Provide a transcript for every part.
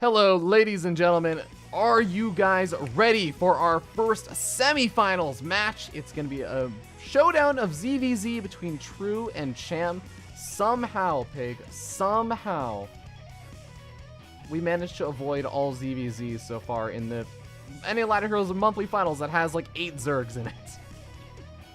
Hello, ladies and gentlemen. Are you guys ready for our first semifinals match? It's going to be a showdown of ZVZ between True and Cham. Somehow, Pig, somehow, we managed to avoid all ZVZs so far in the NA Ladder Heroes monthly finals that has like 8 Zergs in it.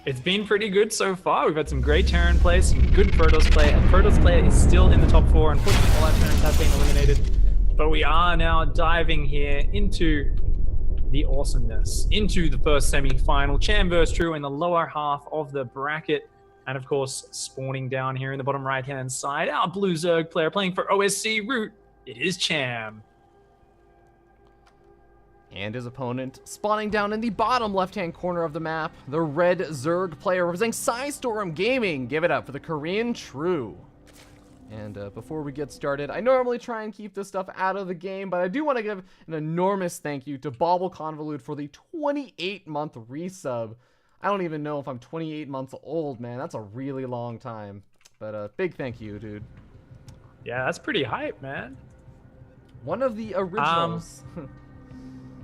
It's been pretty good so far. We've had some great Terran play, some good Protoss play, and Protoss player is still in the top 4. Unfortunately, all our Terrans have been eliminated. But we are now diving here into the awesomeness, into the first semi-final. Cham vs True in the lower half of the bracket. And of course, spawning down here in the bottom right-hand side, our blue Zerg player playing for OSC Root, it is Cham. And his opponent spawning down in the bottom left-hand corner of the map, the red Zerg player representing Psystorm Gaming. Give it up for the Korean True. And before we get started, I normally try and keep this stuff out of the game, but I do want to give an enormous thank you to Bauble Convolute for the 28-month resub. I don't even know if I'm 28 months old, man. That's a really long time. But big thank you, dude. Yeah, that's pretty hype, man. One of the originals.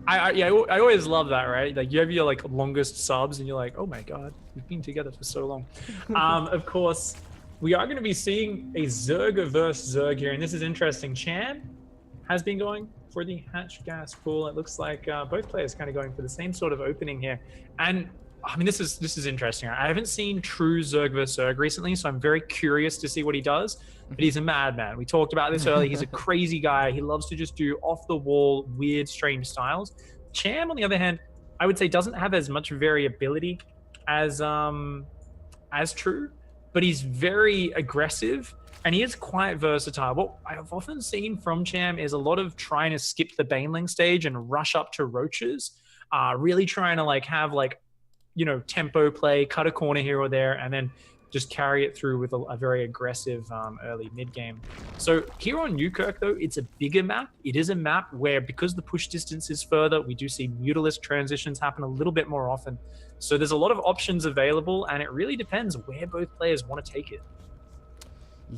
I always love that, right? Like you have your longest subs, and you're like, oh my god, we've been together for so long. Of course, we are going to be seeing a Zerg versus Zerg here, and this is interesting. Cham has been going for the hatch gas pool. It looks like both players kind of going for the same sort of opening here, and I mean this is interesting. I haven't seen true Zerg versus Zerg recently, so I'm very curious to see what he does. But he's a madman. We talked about this earlier. He's a crazy guy. He loves to just do off-the-wall, weird, strange styles. Cham, on the other hand, I would say doesn't have as much variability as True, but he's very aggressive and he is quite versatile. What I've often seen from Cham is a lot of trying to skip the Baneling stage and rush up to Roaches, really trying to have tempo play, cut a corner here or there, and then just carry it through with a very aggressive early mid game. So here on Newkirk, though, it's a bigger map. It is a map where, because the push distance is further, we do see Mutalisk transitions happen a little bit more often. So there's a lot of options available, and it really depends where both players want to take it.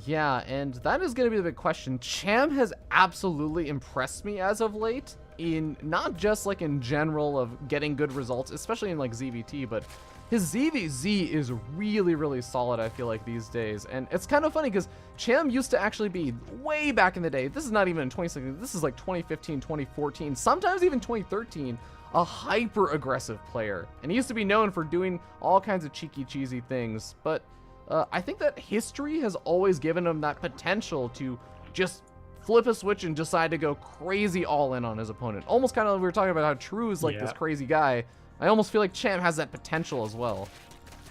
Yeah, and that is going to be the big question. Cham has absolutely impressed me as of late, in not just in general of getting good results, especially in ZVT, but his ZVZ is really, really solid, I feel like, these days. And it's kind of funny because Cham used to actually be, way back in the day, this is not even in 2016, this is 2015, 2014, sometimes even 2013, a hyper-aggressive player. And he used to be known for doing all kinds of cheeky, cheesy things. But I think that history has always given him that potential to just flip a switch and decide to go crazy all in on his opponent. Almost kind of, we were talking about how True is this crazy guy. I almost feel like Cham has that potential as well.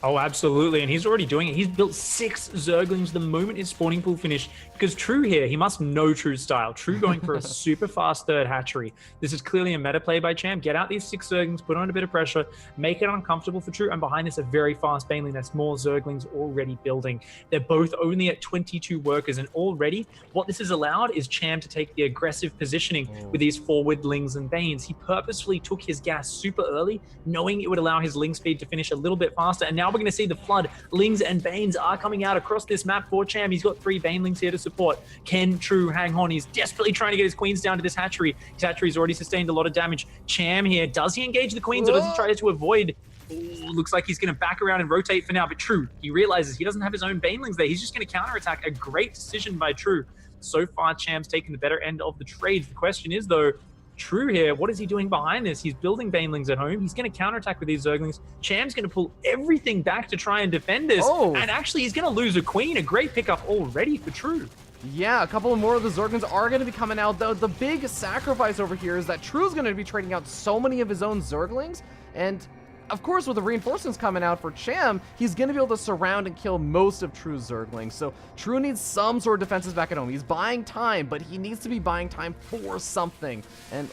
Oh, absolutely. And he's already doing it. He's built 6 Zerglings the moment his spawning pool finished. Because True here, he must know True style. True going for a super fast third hatchery. This is clearly a meta play by Cham. Get out these 6 Zerglings, put on a bit of pressure, make it uncomfortable for True. And behind this, a very fast Baneling. That's more Zerglings already building. They're both only at 22 workers. And already, what this has allowed is Cham to take the aggressive positioning with these forward Lings and Banes. He purposefully took his gas super early, knowing it would allow his Ling speed to finish a little bit faster. And now we're going to see the flood. Lings and Banes are coming out across this map for Cham. He's got 3 Banelings here to support. Can True hang on? He's desperately trying to get his queens down to this hatchery. His hatchery's already sustained a lot of damage. Cham here, does he engage the queens or does he try to avoid? Ooh, looks like he's going to back around and rotate for now, but True, he realizes he doesn't have his own Banelings there. He's just going to counterattack. A great decision by True. So far, Cham's taken the better end of the trades. The question is, though, True here, what is he doing behind this? He's building Banelings at home. He's going to counterattack with these Zerglings. Cham's going to pull everything back to try and defend this. And actually, he's going to lose a queen. A great pickup already for True. Yeah, a couple more of the Zerglings are going to be coming out, though. The big sacrifice over here is that True's going to be trading out so many of his own Zerglings, and of course, with the reinforcements coming out for Cham, he's going to be able to surround and kill most of True's Zerglings. So True needs some sort of defenses back at home. He's buying time, but he needs to be buying time for something. And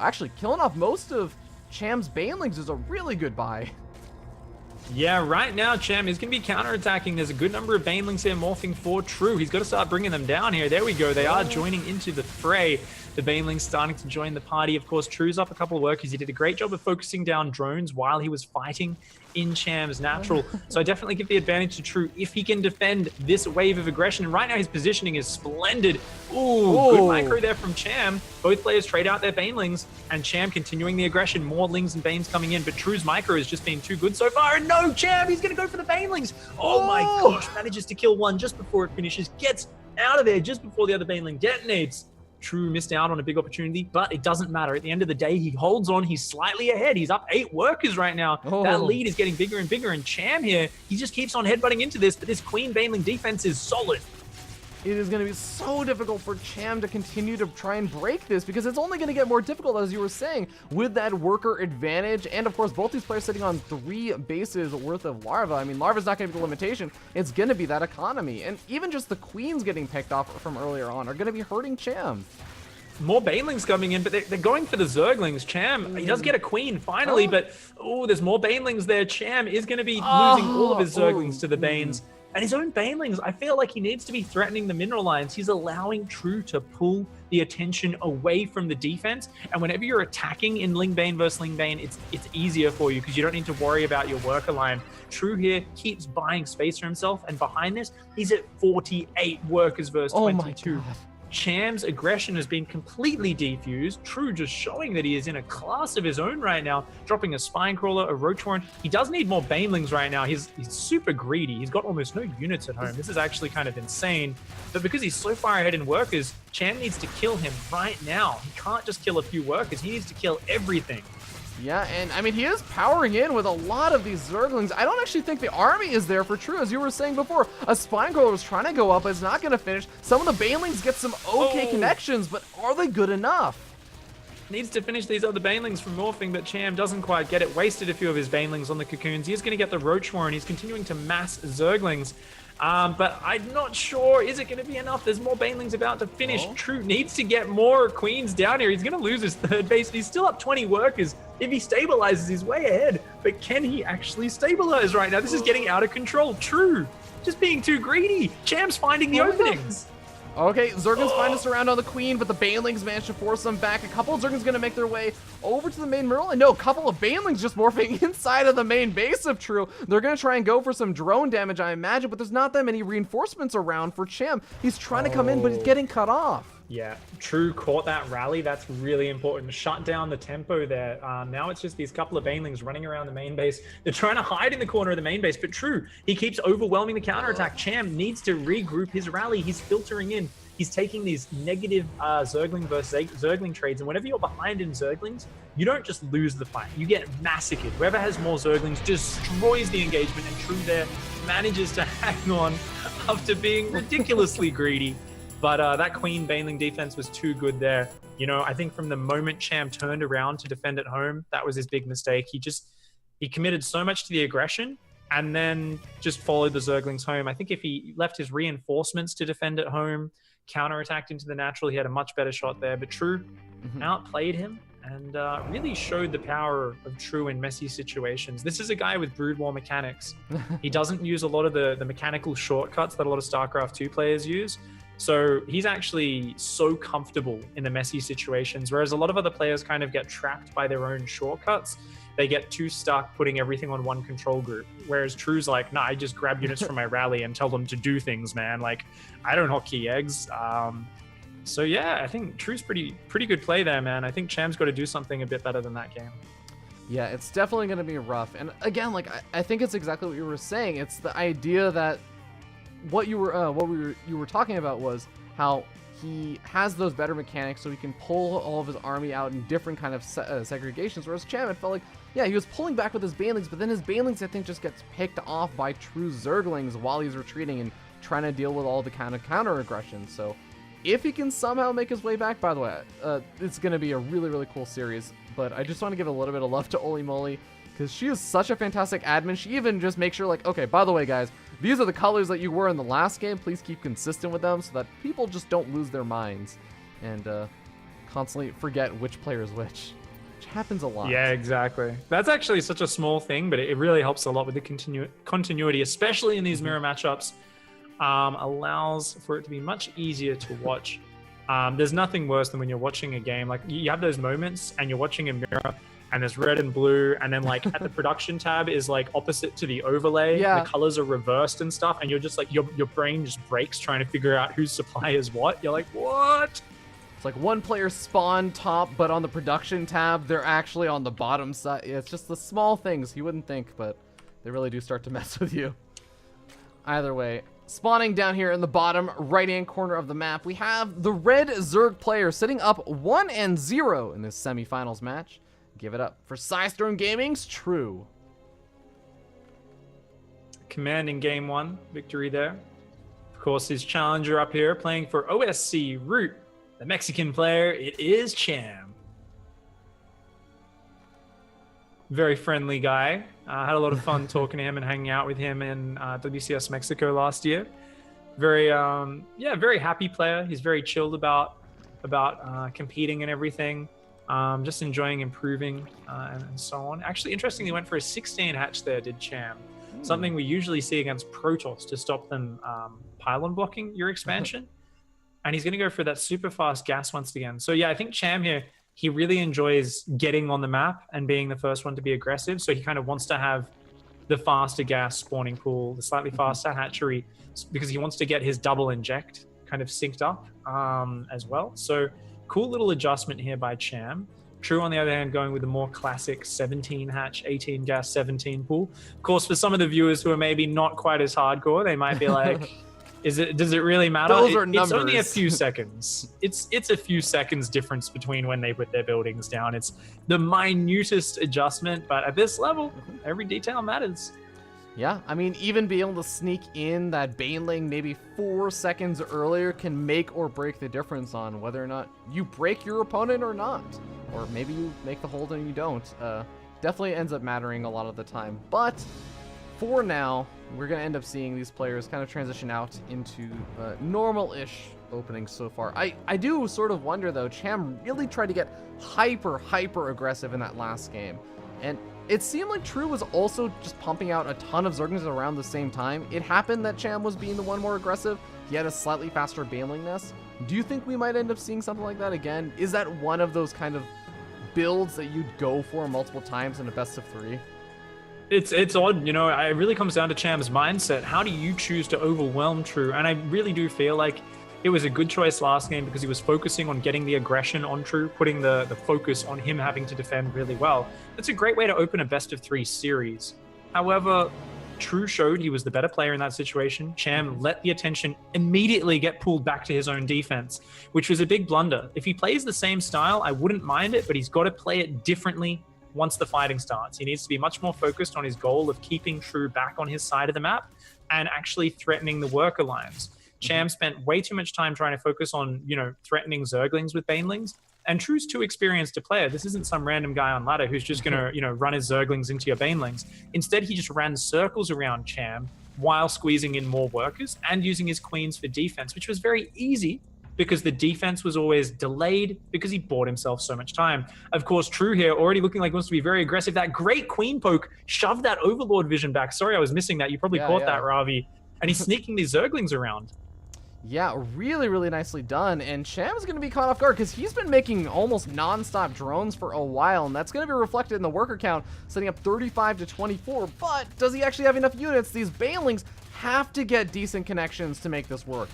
actually, killing off most of Cham's Banelings is a really good buy. Yeah, right now, Cham is going to be counterattacking. There's a good number of Banelings here morphing for True. He's got to start bringing them down here. There we go. They are joining into the fray. The Banelings starting to join the party. Of course, True's up a couple of workers. He did a great job of focusing down drones while he was fighting in Cham's natural. So I definitely give the advantage to True if he can defend this wave of aggression. And right now his positioning is splendid. Ooh, good micro there from Cham. Both players trade out their Banelings, and Cham continuing the aggression. More Lings and Banes coming in, but True's micro has just been too good so far. And no, Cham, he's going to go for the Banelings. Oh my gosh, manages to kill one just before it finishes. Gets out of there just before the other Baneling detonates. True missed out on a big opportunity, but it doesn't matter. At the end of the day, he holds on. He's slightly ahead. He's up 8 workers right now. That lead is getting bigger and bigger, and Cham here, he just keeps on headbutting into this, but this Queen Baneling defense is solid. It is going to be so difficult for Cham to continue to try and break this, because it's only going to get more difficult, as you were saying, with that worker advantage. And of course, both these players sitting on 3 bases worth of Larva. I mean, Larva's not going to be the limitation. It's going to be that economy. And even just the Queens getting picked off from earlier on are going to be hurting Cham. More Banelings coming in, but they're going for the Zerglings. Cham, he does get a Queen finally, but there's more Banelings there. Cham is going to be losing all of his Zerglings to the Banes. And his own Banelings, I feel like he needs to be threatening the mineral lines. He's allowing True to pull the attention away from the defense. And whenever you're attacking in Ling Bane versus Ling Bane, it's easier for you because you don't need to worry about your worker line. True here keeps buying space for himself. And behind this, he's at 48 workers versus 22. My God. Cham's aggression has been completely defused. True just showing that he is in a class of his own right now, dropping a Spine Crawler, a Roach Warren. He does need more Banelings right now. He's super greedy. He's got almost no units at home. This is actually kind of insane. But because he's so far ahead in workers, Cham needs to kill him right now. He can't just kill a few workers. He needs to kill everything. Yeah, and I mean, he is powering in with a lot of these Zerglings. I don't actually think the army is there for True, as you were saying before. A Spine Crawler was trying to go up, but it's not going to finish. Some of the Banelings get some okay connections, but are they good enough? Needs to finish these other Banelings from morphing, but Cham doesn't quite get it. Wasted a few of his Banelings on the cocoons. He is going to get the Roach Warren. He's continuing to mass Zerglings. But I'm not sure, is it going to be enough? There's more Banelings about to finish. True needs to get more Queens down here. He's going to lose his third base. He's still up 20 workers. If he stabilizes, he's way ahead. But can he actually stabilize right now? This is getting out of control. True, just being too greedy. Cham's finding the openings. Okay, Zerglings find us around on the Queen, but the Banelings manage to force them back. A couple of Zerglings going to make their way over to the main mineral. And no, a couple of Banelings just morphing inside of the main base of True. They're going to try and go for some drone damage, I imagine, but there's not that many reinforcements around for Cham. He's trying to come in, but he's getting cut off. Yeah, True caught that rally. That's really important. Shut down the tempo there. Now it's just these couple of Banelings running around the main base. They're trying to hide in the corner of the main base, but True, he keeps overwhelming the counterattack. Cham needs to regroup his rally. He's filtering in. He's taking these negative Zergling versus Zergling trades, and whenever you're behind in Zerglings, you don't just lose the fight. You get massacred. Whoever has more Zerglings destroys the engagement, and True there manages to hang on after being ridiculously greedy. But that Queen Baneling defense was too good there. You know, I think from the moment Cham turned around to defend at home, that was his big mistake. He committed so much to the aggression and then just followed the Zerglings home. I think if he left his reinforcements to defend at home, counterattacked into the natural, he had a much better shot there. But True outplayed him and really showed the power of True in messy situations. This is a guy with Brood War mechanics. He doesn't use a lot of the mechanical shortcuts that a lot of StarCraft 2 players use. So he's actually so comfortable in the messy situations, whereas a lot of other players kind of get trapped by their own shortcuts. They get too stuck putting everything on one control group. Whereas True's like, nah, I just grab units from my rally and tell them to do things, man. Like, I don't hotkey eggs. So yeah, I think True's pretty good play there, man. I think Cham's got to do something a bit better than that game. Yeah, it's definitely going to be rough. And again, like, I think it's exactly what you were saying. It's the idea that what you were talking about was how he has those better mechanics, so he can pull all of his army out in different kind of segregations. Whereas Cham, it felt like, yeah, he was pulling back with his Banelings, but then his Banelings, I think, just gets picked off by True Zerglings while he's retreating and trying to deal with all the kind of counter aggression. So if he can somehow make his way back, by the way, it's going to be a really, really cool series. But I just want to give a little bit of love to Oli Moly, because she is such a fantastic admin. She even just makes sure, like, okay, by the way, guys, these are the colors that you were in the last game. Please keep consistent with them so that people just don't lose their minds and constantly forget which player is which happens a lot. Yeah, exactly. That's actually such a small thing, but it really helps a lot with the continuity, especially in these mirror matchups. Allows for it to be much easier to watch There's nothing worse than when you're watching a game. Like, you have those moments and you're watching a mirror and there's red and blue, and then like at the production tab is like opposite to the overlay. Yeah. The colors are reversed and stuff, and you're just like, your brain just breaks trying to figure out whose supply is what. You're like, what? It's like one player spawn top, but on the production tab, they're actually on the bottom side. It's just the small things you wouldn't think, but they really do start to mess with you. Either way, spawning down here in the bottom right-hand corner of the map, we have the red Zerg player sitting up 1-0 in this semifinals match. Give it up for Systone Gaming's True. Commanding game one victory there. Of course, his challenger up here playing for OSC Root. The Mexican player, it is Cham. Very friendly guy. Had a lot of fun talking to him and hanging out with him in WCS Mexico last year. Very happy player. He's very chilled about competing and everything. Just enjoying improving and so on. Actually, interestingly, went for a 16 hatch there, did Cham. Something we usually see against Protoss to stop them pylon blocking your expansion. And he's going to go for that super fast gas once again. So yeah, I think Cham here, he really enjoys getting on the map and being the first one to be aggressive. So he kind of wants to have the faster gas spawning pool, the slightly faster hatchery, because he wants to get his double inject kind of synced up as well. So cool little adjustment here by Cham. True, on the other hand, going with the more classic 17 hatch, 18 gas, 17 pool. Of course, for some of the viewers who are maybe not quite as hardcore, they might be like, does it really matter? Those are numbers. It's only a few seconds. It's a few seconds difference between when they put their buildings down. It's the minutest adjustment, but at this level, every detail matters. Yeah, I mean, even being able to sneak in that Baneling maybe 4 seconds earlier can make or break the difference on whether or not you break your opponent or not. Or maybe you make the hold and you don't. Definitely ends up mattering a lot of the time. But for now, we're going to end up seeing these players kind of transition out into normal-ish openings so far. I do sort of wonder, though, Cham really tried to get hyper aggressive in that last game. And it seemed like True was also just pumping out a ton of Zerglings around the same time. It happened that Cham was being the one more aggressive. He had a slightly faster Baneling nest. Do you think we might end up seeing something like that again? Is that one of those kind of builds that you'd go for multiple times in a best of 3? It's odd, you know. It really comes down to Cham's mindset. How do you choose to overwhelm True? And I really do feel like it was a good choice last game because he was focusing on getting the aggression on True, putting the focus on him having to defend really well. That's a great way to open a best of 3 series. However, True showed he was the better player in that situation. Cham let the attention immediately get pulled back to his own defense, which was a big blunder. If he plays the same style, I wouldn't mind it, but he's got to play it differently once the fighting starts. He needs to be much more focused on his goal of keeping True back on his side of the map and actually threatening the worker lines. Cham spent way too much time trying to focus on, threatening Zerglings with Banelings. And True's too experienced a player. This isn't some random guy on ladder who's just going to, run his Zerglings into your Banelings. Instead, he just ran circles around Cham while squeezing in more workers and using his queens for defense, which was very easy because the defense was always delayed because he bought himself so much time. Of course, True here already looking like he wants to be very aggressive. That great queen poke shoved that Overlord vision back. Sorry, I was missing that. You probably caught that, Ravi. And he's sneaking these Zerglings around. Yeah, really nicely done. And Cham's going to be caught off guard because he's been making almost non-stop drones for a while, and that's going to be reflected in the worker count, setting up 35 to 24. But does he actually have enough units? These Banelings have to get decent connections to make this work.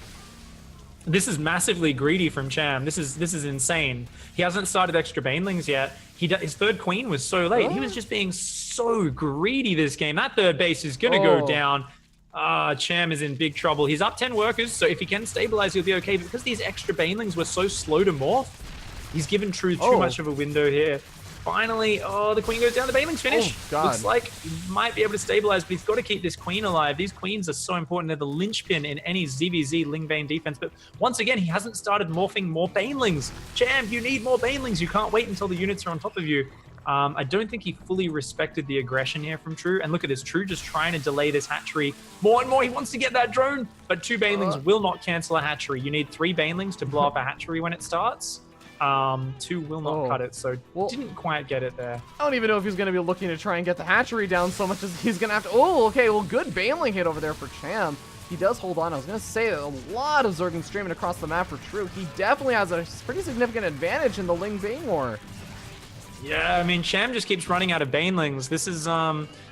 This is massively greedy from Cham. This is insane. He hasn't started extra Banelings yet. His third queen was so late. Oh. He was just being so greedy this game. That third base is going to go down. Cham is in big trouble. He's up 10 workers, so if he can stabilize, he'll be okay. But because these extra Banelings were so slow to morph, he's given True too much of a window here. Finally, the queen goes down. The Banelings finish. Looks like he might be able to stabilize, but he's got to keep this queen alive. These queens are so important. They're the linchpin in any ZVZ Ling Bane defense. But once again, he hasn't started morphing more Banelings. Cham, you need more Banelings. You can't wait until the units are on top of you. I don't think he fully respected the aggression here from True. And look at this, True just trying to delay this hatchery more and more. He wants to get that drone, but 2 Banelings will not cancel a hatchery. You need 3 Banelings to blow up a hatchery when it starts. 2 will not cut it, so didn't quite get it there. I don't even know if he's going to be looking to try and get the hatchery down so much as he's going to have to... Oh, okay, well, good Baneling hit over there for Cham. he does hold on. I was going to say a lot of Zerglings streaming across the map for True. He definitely has a pretty significant advantage in the Ling Bane War. Yeah, I mean, Cham just keeps running out of Banelings. This is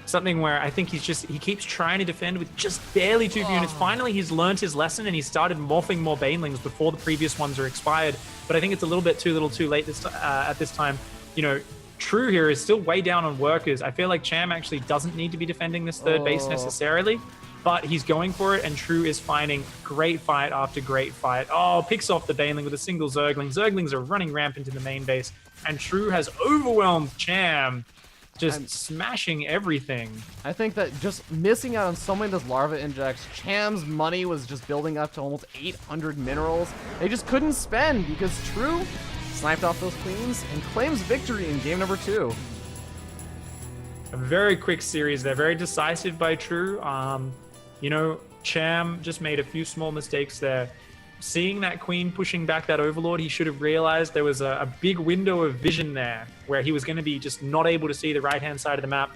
something where I think he keeps trying to defend with just barely 2 units. Finally, he's learned his lesson and he started morphing more Banelings before the previous ones are expired. But I think it's a little bit too little too late at this time. You know, True here is still way down on workers. I feel like Cham actually doesn't need to be defending this third base necessarily, but he's going for it, and True is finding great fight after great fight. Oh, picks off the Baneling with a single Zergling. Zerglings are running rampant in the main base, and True has overwhelmed Cham, just smashing everything. I think that just missing out on so many of those larva injects, Cham's money was just building up to almost 800 minerals. They just couldn't spend because True sniped off those queens and claims victory in game number 2. A very quick series there, very decisive by True. You know, Cham just made a few small mistakes there. Seeing that queen pushing back that overlord, he should have realized there was a big window of vision there where he was going to be just not able to see the right-hand side of the map.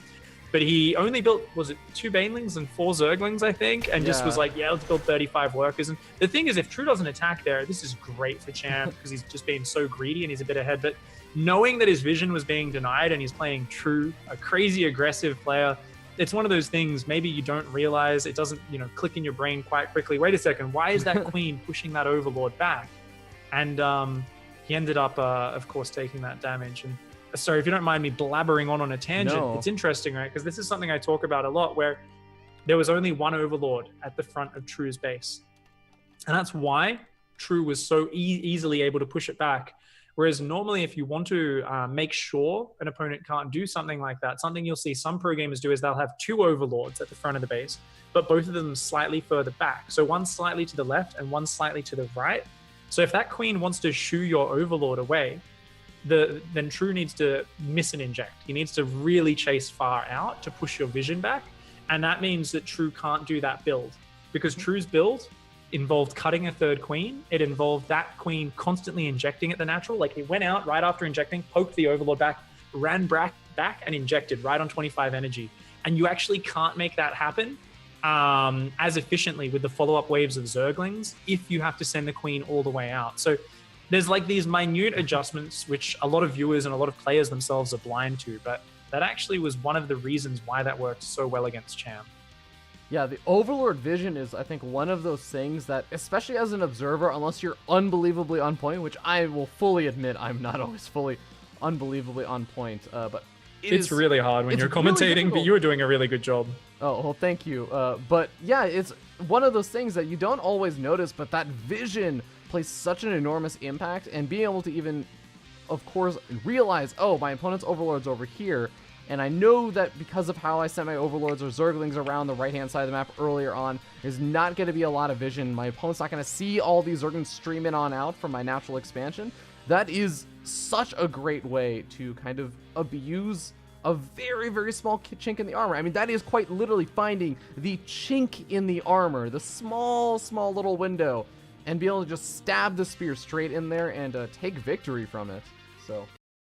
But he only built, was it 2 Banelings and 4 Zerglings, I think, and just was like, yeah, let's build 35 workers. And the thing is, if True doesn't attack there, this is great for Cham because he's just being so greedy and he's a bit ahead. But knowing that his vision was being denied and he's playing True, a crazy aggressive player, it's one of those things maybe you don't realize. It doesn't, you know, click in your brain quite quickly. Wait a second, why is that queen pushing that overlord back? And he ended up, of course, taking that damage. And sorry, if you don't mind me blabbering on a tangent, No. It's interesting, right? Because this is something I talk about a lot, where there was only one overlord at the front of True's base. And that's why True was so easily able to push it back. Whereas normally, if you want to make sure an opponent can't do something like that, something you'll see some pro gamers do is they'll have 2 overlords at the front of the base, but both of them slightly further back. So one slightly to the left and one slightly to the right. So if that queen wants to shoo your overlord away, then True needs to miss an inject. He needs to really chase far out to push your vision back. And that means that True can't do that build, because True's build involved cutting a 3rd queen. It involved that queen constantly injecting at the natural. Like, he went out right after injecting, poked the overlord back, ran back and injected right on 25 energy. And you actually can't make that happen as efficiently with the follow-up waves of Zerglings if you have to send the queen all the way out. So there's like these minute adjustments which a lot of viewers and a lot of players themselves are blind to, but that actually was one of the reasons why that worked so well against Cham. Yeah, the Overlord vision is, I think, one of those things that, especially as an observer, unless you're unbelievably on point, which I will fully admit I'm not always fully unbelievably on point, but it's really hard when you're commentating, but you were doing a really good job. Oh, well, thank you. But yeah, it's one of those things that you don't always notice, but that vision plays such an enormous impact, and being able to even, of course, realize, oh, my opponent's Overlord's over here, and I know that because of how I sent my Overlords or Zerglings around the right-hand side of the map earlier on, there's not going to be a lot of vision. My opponent's not going to see all these Zerglings stream in on out from my natural expansion. That is such a great way to kind of abuse a very, very small chink in the armor. I mean, that is quite literally finding the chink in the armor, the small little window, and be able to just stab the spear straight in there and take victory from it. So